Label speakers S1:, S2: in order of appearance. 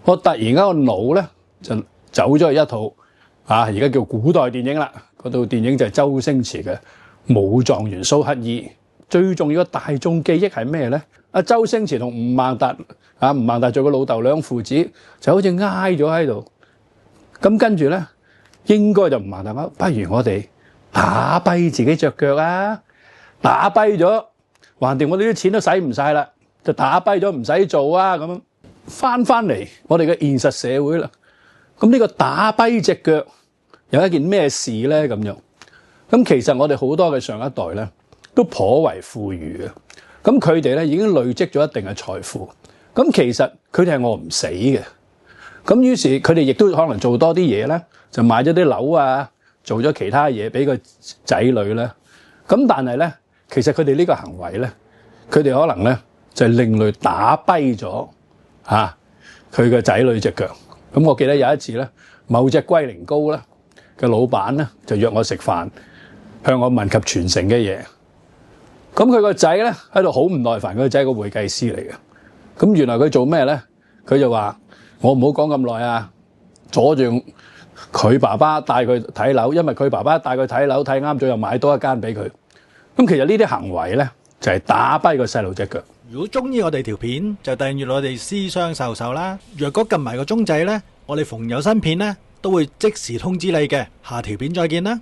S1: 我突然間個腦咧就走咗去一套而家叫古代電影啦。嗰套電影就係周星馳嘅《武狀元蘇乞兒》。最重要嘅大眾記憶係咩咧？周星馳同吳孟達吳孟達做個老豆兩父子，就好似挨咗喺度。咁跟住咧，應該就吳孟達講：不如我哋打跛自己隻腳啊！打跛咗，橫掂我哋啲錢都使唔晒啦，就打跛咗唔使做啊！咁樣翻嚟我哋嘅現實社會啦。咁呢個打跛隻腳有一件咩事咧？咁樣咁其實我哋好多嘅上一代咧都頗為富裕嘅。咁佢哋咧已經累積咗一定嘅財富。咁其實佢哋係餓唔死嘅。咁於是佢哋亦都可能做多啲嘢咧，就買咗啲樓啊，做咗其他嘢俾個仔女咧。咁但係咧，其實佢哋呢個行為咧，佢哋可能咧就係另類打跛咗佢個仔女隻腳。咁我記得有一次咧，某隻龜苓膏咧嘅老闆咧就約我食飯，向我問及傳承嘅嘢。咁佢個仔咧喺度好唔耐煩，佢個仔係個會計師嚟嘅。咁原來佢做咩咧？佢就話：我唔好講咁耐啊，阻住佢爸爸帶佢睇樓，因為佢爸爸帶佢睇樓睇啱咗，又買多一間俾佢。咁其實呢啲行為咧就係打跛個細路隻腳。
S2: 如果中意我哋條片，就訂閱我哋私商授受啦。若果撳埋個鐘仔咧，我哋逢有新片咧都會即時通知你嘅。下條片再見啦。